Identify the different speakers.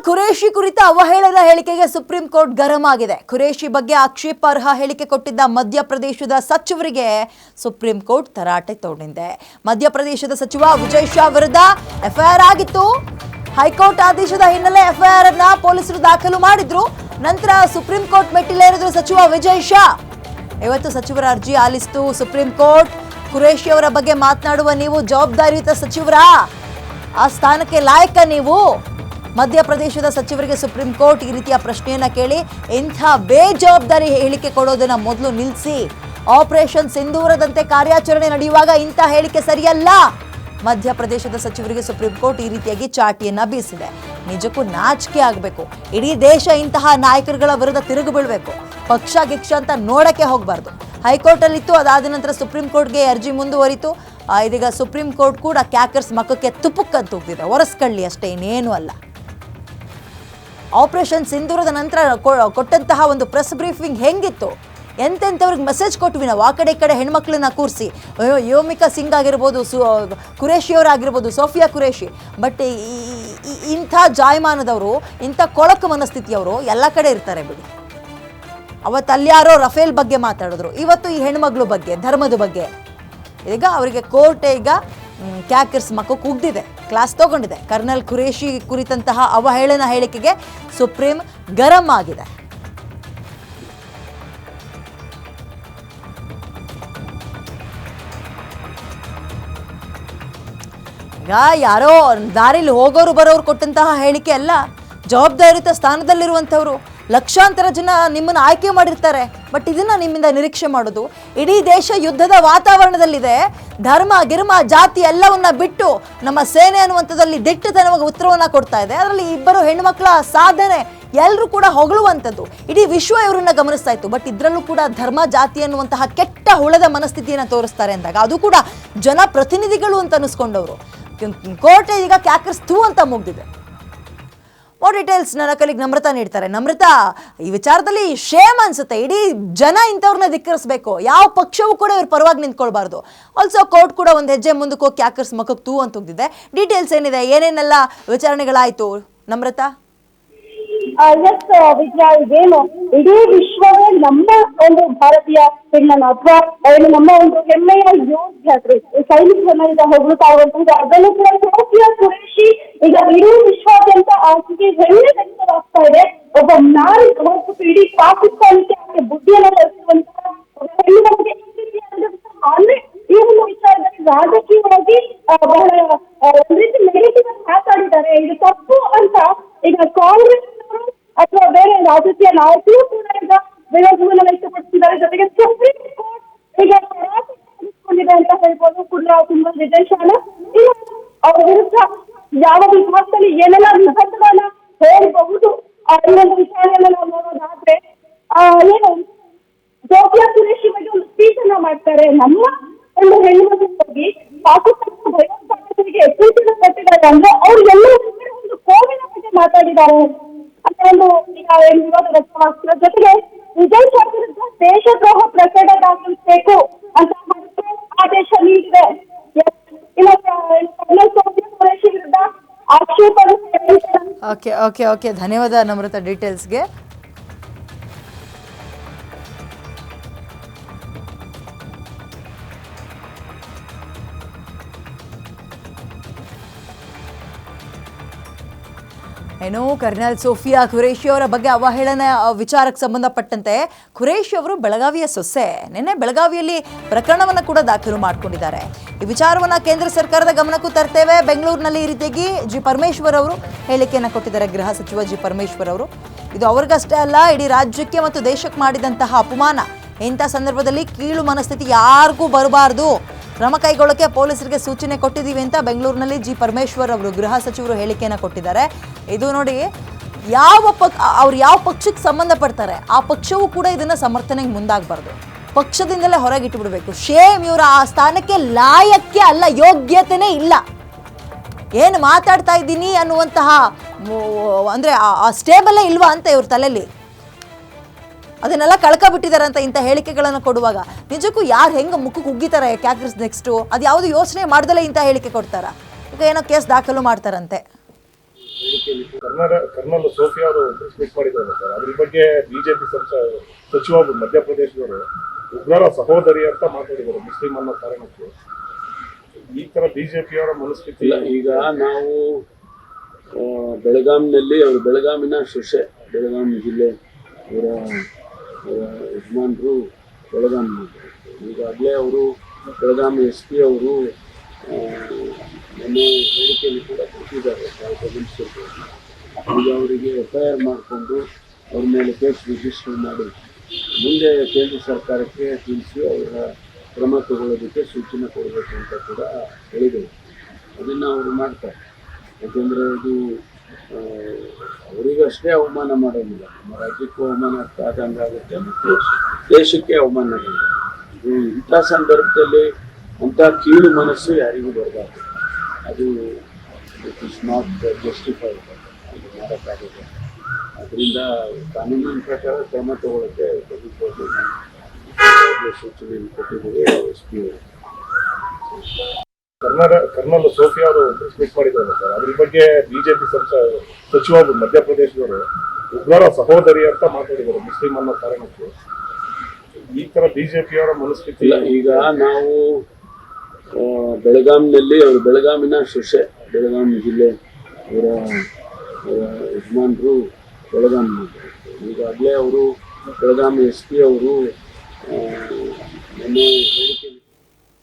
Speaker 1: ಖುರೇಶಿ ಕುರಿತ ಅವಹೇಳನ ಹೇಳಿಕೆಗೆ ಸುಪ್ರೀಂ ಕೋರ್ಟ್ ಗರಂ ಆಗಿದೆ. ಖುರೇಶಿ ಬಗ್ಗೆ ಆಕ್ಷೇಪಾರ್ಹ ಹೇಳಿಕೆ ಕೊಟ್ಟಿದ್ದ ಮಧ್ಯಪ್ರದೇಶದ ಸಚಿವರಿಗೆ ಸುಪ್ರೀಂ ಕೋರ್ಟ್ ತರಾಟೆ ತೊಗೊಂಡಿದೆ. ಮಧ್ಯಪ್ರದೇಶದ ಸಚಿವ ವಿಜಯ್ ಶಾ ವಿರುದ್ಧ ಎಫ್ಐಆರ್ ಆಗಿತ್ತು. ಹೈಕೋರ್ಟ್ ಆದೇಶದ ಹಿನ್ನೆಲೆ ಎಫ್ಐಆರ್ ಅನ್ನ ಪೊಲೀಸರು ದಾಖಲು ಮಾಡಿದ್ರು. ನಂತರ ಸುಪ್ರೀಂ ಕೋರ್ಟ್ ಮೆಟ್ಟಿಲೇರಿದ್ರು ಸಚಿವ ವಿಜಯ್ ಶಾ. ಇವತ್ತು ಸಚಿವರ ಅರ್ಜಿ ಆಲಿಸಿತು ಸುಪ್ರೀಂ ಕೋರ್ಟ್. ಖುರೇಶಿ ಅವರ ಬಗ್ಗೆ ಮಾತನಾಡುವ ನೀವು ಜವಾಬ್ದಾರಿಯುತ ಸಚಿವರಾ? ಆ ಸ್ಥಾನಕ್ಕೆ ಲಾಯಕ ನೀವು? ಮಧ್ಯಪ್ರದೇಶದ ಸಚಿವರಿಗೆ ಸುಪ್ರೀಂ ಕೋರ್ಟ್ ಈ ರೀತಿಯ ಪ್ರಶ್ನೆಯನ್ನ ಕೇಳಿ ಇಂಥ ಬೇಜವಾಬ್ದಾರಿ ಹೇಳಿಕೆ ಕೊಡೋದನ್ನ ಮೊದಲು ನಿಲ್ಲಿಸಿ. ಆಪರೇಷನ್ ಸಿಂಧೂರದಂತೆ ಕಾರ್ಯಾಚರಣೆ ನಡೆಯುವಾಗ ಇಂಥ ಹೇಳಿಕೆ ಸರಿಯಲ್ಲ. ಮಧ್ಯಪ್ರದೇಶದ ಸಚಿವರಿಗೆ ಸುಪ್ರೀಂ ಕೋರ್ಟ್ ಈ ರೀತಿಯಾಗಿ ಚಾಟಿಯನ್ನ ಬೀಸಿದೆ. ನಿಜಕ್ಕೂ ನಾಚಿಕೆ ಆಗಬೇಕು. ಇಡೀ ದೇಶ ಇಂತಹ ನಾಯಕರುಗಳ ವಿರುದ್ಧ ತಿರುಗಿ ಬೀಳಬೇಕು. ಪಕ್ಷ ಗಿಕ್ಷ ಅಂತ ನೋಡಕ್ಕೆ ಹೋಗಬಾರ್ದು. ಹೈಕೋರ್ಟ್ ಅಲ್ಲಿತ್ತು, ಅದಾದ ನಂತರ ಸುಪ್ರೀಂ ಕೋರ್ಟ್ಗೆ ಅರ್ಜಿ ಮುಂದುವರಿತು. ಇದೀಗ ಸುಪ್ರೀಂ ಕೋರ್ಟ್ ಕೂಡ ಕ್ಯಾಕರ್ಸ್ ಮಕ್ಕಕ್ಕೆ ತುಪ್ಪಕ್ಕಂತ ಹೋಗ್ತಿದೆ. ಒರೆಸ್ಕೊಳ್ಳಿ ಅಷ್ಟೇ, ಇನ್ನೇನು ಅಲ್ಲ. ಆಪರೇಷನ್ ಸಿಂಧೂರದ ನಂತರ ಕೊಟ್ಟಂತಹ ಒಂದು ಪ್ರೆಸ್ ಬ್ರೀಫಿಂಗ್ ಹೆಂಗಿತ್ತು? ಎಂತೆಂಥವ್ರಿಗೆ ಮೆಸೇಜ್ ಕೊಟ್ವಿ ನಾವು. ಆ ಕಡೆ ಈ ಕಡೆ ಹೆಣ್ಮಕ್ಳನ್ನ ಕೂರಿಸಿ, ಯೋಮಿಕಾ ಸಿಂಗ್ ಆಗಿರ್ಬೋದು, ಖುರೇಶಿಯವರಾಗಿರ್ಬೋದು, ಸೋಫಿಯಾ ಖುರೇಶಿ. ಬಟ್ ಇಂಥ ಜಾಯಮಾನದವರು, ಇಂಥ ಕೊಳಕು ಮನಸ್ಥಿತಿಯವರು ಎಲ್ಲ ಕಡೆ ಇರ್ತಾರೆ ಬಿಡಿ. ಅವತ್ತು ಅಲ್ಯಾರೋ ರಫೇಲ್ ಬಗ್ಗೆ ಮಾತಾಡಿದ್ರು, ಇವತ್ತು ಈ ಹೆಣ್ಮಗಳು ಬಗ್ಗೆ, ಧರ್ಮದ ಬಗ್ಗೆ. ಈಗ ಅವರಿಗೆ ಕೋರ್ಟ್ ಈಗ ಕ್ಯಾಕರ್ಸ್ ಮಕ್ಕಕ್ಕೆ ಉಗ್ದಿದೆ, ಕ್ಲಾಸ್ ತಗೊಂಡಿದೆ. ಕರ್ನಲ್ ಖುರೇಶಿ ಕುರಿತಂತಹ ಅವಹೇಳನ ಹೇಳಿಕೆಗೆ ಸುಪ್ರೀಂ ಗರಂ ಆಗಿದೆ. ಈಗ ಯಾರೋ ದಾರಿಲಿ ಹೋಗೋರು ಬರೋರು ಕೊಟ್ಟಂತಹ ಹೇಳಿಕೆ ಅಲ್ಲ. ಜವಾಬ್ದಾರಿಯುತ ಸ್ಥಾನದಲ್ಲಿರುವಂಥವ್ರು, ಲಕ್ಷಾಂತರ ಜನ ನಿಮ್ಮನ್ನು ಆಯ್ಕೆ ಮಾಡಿರ್ತಾರೆ. ಬಟ್ ಇದನ್ನ ನಿಮ್ಮಿಂದ ನಿರೀಕ್ಷೆ ಮಾಡೋದು? ಇಡೀ ದೇಶ ಯುದ್ಧದ ವಾತಾವರಣದಲ್ಲಿದೆ. ಧರ್ಮ ಗಿರ್ಮ ಜಾತಿ ಎಲ್ಲವನ್ನ ಬಿಟ್ಟು ನಮ್ಮ ಸೇನೆ ಅನ್ನುವಂಥದ್ದಲ್ಲಿ ದಿಟ್ಟತನವಾಗಿ ಉತ್ತರವನ್ನ ಕೊಡ್ತಾ ಇದೆ. ಅದರಲ್ಲಿ ಇಬ್ಬರು ಹೆಣ್ಮಕ್ಳ ಸಾಧನೆ ಎಲ್ಲರೂ ಕೂಡ ಹೊಗಳುವಂಥದ್ದು. ಇಡೀ ವಿಶ್ವ ಇವರನ್ನ ಗಮನಿಸ್ತಾ ಇತ್ತು. ಬಟ್ ಇದರಲ್ಲೂ ಕೂಡ ಧರ್ಮ ಜಾತಿ ಅನ್ನುವಂತಹ ಕೆಟ್ಟ ಹುಳದ ಮನಸ್ಥಿತಿಯನ್ನು ತೋರಿಸ್ತಾರೆ ಅಂದಾಗ ಅದು ಕೂಡ ಜನಪ್ರತಿನಿಧಿಗಳು ಅಂತ ಅನಿಸ್ಕೊಂಡವರು. ಕೋರ್ಟ್ ಈಗ ಕ್ಯಾಕರ್ಸ್ ಥೂ ಅಂತ ಮುಗ್ದಿದೆ. ಮೋರ್ ಡೀಟೇಲ್ಸ್ ನನ್ನ ಕಲಿಗೆ ನಮ್ರತಾ ನೀಡ್ತಾರೆ. ನಮ್ರತಾ, ಈ ವಿಚಾರದಲ್ಲಿ ಶೇಮ್ ಅನ್ಸುತ್ತೆ. ಇಡೀ ಜನ ಇಂಥವ್ರನ್ನ ಧಿಕ್ಕರಿಸಬೇಕು. ಯಾವ ಪಕ್ಷವೂ ಕೂಡ ಇವ್ರ ಪರವಾಗಿ ನಿಂತ್ಕೊಳ್ಬಾರ್ದು. ಆಲ್ಸೋ ಕೋರ್ಟ್ ಕೂಡ ಒಂದು ಹೆಜ್ಜೆ ಮುಂದಕ್ಕೆ ಹೋಗಿ ಕ್ಯಾಕರ್ಸ್ ಮಕ್ಕಕ್ಕೆ ತೂ ಅಂತ ಹೋಗ್ತಿದೆ. ಡೀಟೇಲ್ಸ್ ಏನಿದೆ, ಏನೇನೆಲ್ಲ ವಿಚಾರಣೆಗಳಾಯ್ತು ನಮ್ರತಾ?
Speaker 2: ಎಸ್ ವಿದ್ಯಾ, ಇದೇನು ಇಡೀ ವಿಶ್ವವೇ ನಮ್ಮ ಒಂದು ಭಾರತೀಯ ಹೆಣ್ಣನ್ನು ಅಥವಾ ನಮ್ಮ ಒಂದು ಹೆಮ್ಮೆಯ ಯೋಧ ಸೈನಿಕರನ್ನ ಈಗ ಹೊಗಳುತ್ತಾ ಇರುವಂತದ್ದು. ಅದರಲ್ಲೂ ಕೂಡ ಸೋಫಿಯಾ ಖುರೇಶಿ ಈಗ ಇಡೀ ವಿಶ್ವಾದ್ಯಂತ ಆಕೆಗೆ ಹೆಮ್ಮೆ ವ್ಯಕ್ತವಾಗ್ತಾ ಇದೆ. ಒಬ್ಬ ನಾಯಕ ಹೋಗ್ಬಿಟ್ಟು ಇಡೀ ಪಾಕಿಸ್ತಾನಕ್ಕೆ ಆಕೆ ಬುದ್ಧಿಯನ್ನು ಕಲಿಸುವಂತಹ ಹೆಣ್ಣು ನಮಗೆ ಆದ್ರೆ ಈ ಒಂದು ವಿಚಾರದಲ್ಲಿ ರಾಜಕೀಯವಾಗಿ ಬಹಳ ಒಂದ್ ರೀತಿ ನೆಗೆಟಿವ್ ಆಗಿ ಮಾತಾಡಿದ್ದಾರೆ. ಇದು ತಪ್ಪು ಅಂತ ಈಗ ಕಾಂಗ್ರೆಸ್ ಅಥವಾ ಬೇರೆ ರಾಜಕೀಯ ನಾಯಕರು ಕೂಡ ಈಗ ವಿರೋಧವನ್ನು ವ್ಯಕ್ತಪಡಿಸಿದ್ದಾರೆ. ಜೊತೆಗೆ ಸುಪ್ರೀಂ ಕೋರ್ಟ್ ಈಗ ತೆಗೆದುಕೊಂಡಿದೆ ಅಂತ ಹೇಳ್ಬೋದು. ಕುಂದಾ ವಿಜಯ್ ಶಾನ ಅವರ ವಿರುದ್ಧ ಯಾವ ವಿಭಾಗದಲ್ಲಿ ಏನೆಲ್ಲ ನಿರ್ಬಂಧಗಳನ್ನ ಹೇಳಬಹುದು ಈ ಒಂದು ವಿಚಾರಣೆಯನ್ನ ನಾವು ನೋಡೋದಾದ್ರೆ ಏನು ಸೋಫಿಯಾ ಖುರೇಶಿ ಬಗ್ಗೆ ಒಂದು ಸ್ಪೀಚ್ ಅನ್ನ ಮಾಡ್ತಾರೆ. ನಮ್ಮ ಒಂದು ಹೆಣ್ಣು ಹೋಗಿ ಪಾಕಿಸ್ತಾನ ಭಯೋತ್ಪಾದಕರಿಗೆ ಎಚ್ಚರಿಕೆ ಕೊಟ್ಟಿದ್ದಾರೆ ಅಂದ್ರೆ ಅವ್ರು ಎಲ್ಲರೂ ಒಂದು ಕೋವಿನ ಬಗ್ಗೆ ಮಾತಾಡಿದ್ದಾರೆ ಅಂತ ಒಂದು ಈಗ ವಿವಾದ ವ್ಯಕ್ತವಾಗ್ತಿರೋ. ಜೊತೆಗೆ ವಿಜಯ್ ಶಾ ವಿರುದ್ಧ ದೇಶದ್ರೋಹ ಪ್ರಕರಣ ದಾಖಲಿಸಬೇಕು ಅಂತ ಆದೇಶ ನೀಡಿದೆ. ಇನ್ನು ಕರ್ನಲ್ ಸೋಫಿಯಾ ಖುರೇಶಿ ವಿರುದ್ಧ ಆಕ್ಷೇಪ.
Speaker 1: ಓಕೆ ಧನ್ಯವಾದ ನಮ್ರತಾ ಡೀಟೇಲ್ಸ್ಗೆ. ಏನು ಕರ್ನಲ್ ಸೋಫಿಯಾ ಖುರೇಶಿ ಅವರ ಬಗ್ಗೆ ಅವಹೇಳನ ವಿಚಾರಕ್ಕೆ ಸಂಬಂಧಪಟ್ಟಂತೆ ಖುರೇಶಿ ಅವರು ಬೆಳಗಾವಿಯ ಸೊಸೆ. ನಿನ್ನೆ ಬೆಳಗಾವಿಯಲ್ಲಿ ಪ್ರಕರಣವನ್ನು ಕೂಡ ದಾಖಲು ಮಾಡಿಕೊಂಡಿದ್ದಾರೆ. ಈ ವಿಚಾರವನ್ನು ಕೇಂದ್ರ ಸರ್ಕಾರದ ಗಮನಕ್ಕೂ ತರ್ತೇವೆ. ಬೆಂಗಳೂರಿನಲ್ಲಿ ಈ ರೀತಿಯಾಗಿ ಜಿ ಪರಮೇಶ್ವರ್ ಅವರು ಹೇಳಿಕೆಯನ್ನು ಕೊಟ್ಟಿದ್ದಾರೆ. ಗೃಹ ಸಚಿವ ಜಿ ಪರಮೇಶ್ವರ್ ಅವರು ಇದು ಅವ್ರಿಗಷ್ಟೇ ಅಲ್ಲ, ಇಡೀ ರಾಜ್ಯಕ್ಕೆ ಮತ್ತು ದೇಶಕ್ಕೆ ಮಾಡಿದಂತಹ ಅಪಮಾನ. ಇಂಥ ಸಂದರ್ಭದಲ್ಲಿ ಕೀಳು ಮನಸ್ಥಿತಿ ಯಾರಿಗೂ ಬರಬಾರ್ದು, ಕ್ರಮ ಕೈಗೊಳ್ಳಕ್ಕೆ ಪೊಲೀಸರಿಗೆ ಸೂಚನೆ ಕೊಟ್ಟಿದ್ದೀವಿ ಅಂತ ಬೆಂಗಳೂರಿನಲ್ಲಿ ಜಿ ಪರಮೇಶ್ವರ್ ಅವರು ಗೃಹ ಸಚಿವರು ಹೇಳಿಕೆಯನ್ನು ಕೊಟ್ಟಿದ್ದಾರೆ. ಇದು ನೋಡಿ, ಅವ್ರು ಯಾವ ಪಕ್ಷಕ್ಕೆ ಸಂಬಂಧಪಡ್ತಾರೆ ಆ ಪಕ್ಷವೂ ಕೂಡ ಇದನ್ನ ಸಮರ್ಥನೆಗೆ ಮುಂದಾಗಬಾರ್ದು. ಪಕ್ಷದಿಂದಲೇ ಹೊರಗಿಟ್ಟುಬಿಡ್ಬೇಕು. ಶೇಮ್, ಇವರು ಆ ಸ್ಥಾನಕ್ಕೆ ಲಾಯಕ್ಕೆ ಅಲ್ಲ, ಯೋಗ್ಯತೆನೇ ಇಲ್ಲ. ಏನು ಮಾತಾಡ್ತಾ ಇದ್ದೀನಿ ಅನ್ನುವಂತಹ ಅಂದ್ರೆ ಆ ಸ್ಟೇಬಲ್ಲೇ ಇಲ್ವಾ ಅಂತ ಇವ್ರ ತಲೆಯಲ್ಲಿ. ಅದನ್ನೆಲ್ಲ ಕಳ್ಕೊಬಿಟ್ಟಿದ್ದಾರೆ ಅಂತ ಇಂಥ ಹೇಳಿಕೆಗಳನ್ನು ಕೊಡುವಾಗ ನಿಜಕ್ಕೂ ಯಾರು ಹೆಂಗೆ ಮುಖಕ್ಕೆ ಉಗ್ಗಿತಾರೆ ಕ್ಯಾಕರ್ಸ್ ನೆಕ್ಸ್ಟು? ಅದು ಯಾವುದು ಯೋಚನೆ ಮಾಡ್ದಲೇ ಇಂಥ ಹೇಳಿಕೆ ಕೊಡ್ತಾರ? ಈಗ ಏನೋ ಕೇಸ್ ದಾಖಲು ಮಾಡ್ತಾರಂತೆ.
Speaker 3: ಹೇಳಿಕೆಯಲ್ಲಿ ಕರ್ನಲ್ ಸೋಫಿಯಾ ಅವರು ಪ್ರೆಸ್ ಮೀಟ್ ಮಾಡಿದ್ದಾರೆ ಸರ್. ಅದ್ರ ಬಗ್ಗೆ ಬಿಜೆಪಿ ಸಚಿವ ಮಧ್ಯಪ್ರದೇಶದವರು ಉಗ್ರರ ಸಹೋದರಿ ಅಂತ ಮಾತಾಡಿದ್ದಾರೆ ಮುಸ್ಲಿಂ ಅನ್ನೋ ಕಾರಣಕ್ಕೆ. ಈ ತರ ಬಿಜೆಪಿಯವರ ಮನಸ್ಥಿತಿ
Speaker 4: ಇಲ್ಲ. ಈಗ ನಾವು ಬೆಳಗಾಂನಲ್ಲಿ ಅವರು ಬೆಳಗಾಮಿನ ಸೊಸೆ, ಬೆಳಗಾಂ ಜಿಲ್ಲೆ ಅವರ ಯಜಮಾನರು ಬೆಳಗಾಂ. ಈಗಾಗಲೇ ಅವರು ಬೆಳಗಾಂ SP ಅವರು ನನ್ನ ಹೇಳಿಕೆಯಲ್ಲಿ ಕೂಡ ಕೊಟ್ಟಿದ್ದಾರೆ, ಗಮನಿಸಿರ್ಬೋದು. ಈಗ ಅವರಿಗೆ FIR ಮಾಡಿಕೊಂಡು ಅವ್ರ ಮೇಲೆ ಕೇಸ್ ರಿಜಿಸ್ಟರ್ ಮಾಡಿ ಮುಂದೆ ಕೇಂದ್ರ ಸರ್ಕಾರಕ್ಕೆ ತಿಳಿಸಿ ಅವರ ಕ್ರಮ ತಗೊಳ್ಳೋದಕ್ಕೆ ಸೂಚನೆ ಕೊಡಬೇಕು ಅಂತ ಕೂಡ ಹೇಳಿದರು. ಅದನ್ನು ಅವರು ಮಾಡ್ತಾರೆ. ಯಾಕೆಂದರೆ ಇದು ಅವರಿಗಷ್ಟೇ ಅವಮಾನ ಮಾಡೋದಿಲ್ಲ, ನಮ್ಮ ರಾಜ್ಯಕ್ಕೂ ಅವಮಾನ ಆದಂಗಾಗುತ್ತೆ ಮತ್ತು ದೇಶಕ್ಕೆ ಅವಮಾನ ಆಗುತ್ತೆ. ಇದು ಇಂಥ ಸಂದರ್ಭದಲ್ಲಿ ಅಂಥ ಕೀಳು ಮನಸ್ಸು ಯಾರಿಗೂ ಬರಬಾರ್ದು. ಅದು ಇಟ್ ಇಸ್ ನಾಟ್ ಜಸ್ಟಿಫೈಡ್, ಅದು ಮಾಡೋಕ್ಕಾಗುತ್ತೆ. ಅದರಿಂದ ಕಾನೂನಿನ ಪ್ರಕಾರ ಕ್ರಮ ತಗೊಳ್ಳೋಕ್ಕೆ ಸೂಚನೆಯನ್ನು ಕೊಟ್ಟಿದ್ದೀವಿ SP ಅವರು.
Speaker 3: ಕರ್ನಲ್ ಸೋಫಿಯಾ ಅವರು ಪ್ರೆಸ್ ಮೀಟ್ ಮಾಡಿದ್ದಾರೆ ಸರ್. ಅದ್ರ ಬಗ್ಗೆ ಬಿಜೆಪಿ ಸಚಿವ ಮಧ್ಯಪ್ರದೇಶದವರು ಉಗ್ರರ ಸಹೋದರಿ ಅಂತ ಮಾತಾಡಿದ್ದಾರೆ ಮುಸ್ಲಿಂ ಅನ್ನೋ ಕಾರಣಕ್ಕೆ. ಈ ತರ ಬಿಜೆಪಿಯವರ ಮನಸ್ಥಿತಿ
Speaker 4: ಇಲ್ಲ. ಈಗ ನಾವು ಬೆಳಗಾಂನಲ್ಲಿ ಅವರು ಬೆಳಗಾಮಿನ ಸೊಸೆ, ಬೆಳಗಾಂ ಜಿಲ್ಲೆ ಅವರ ಯಜಮಾನರು ಬೆಳಗಾಂ. ಈಗಾಗಲೇ ಅವರು ಬೆಳಗಾಂ SP ಅವರು ನನ್ನ ಹೇಳಿಕೆಯಲ್ಲಿ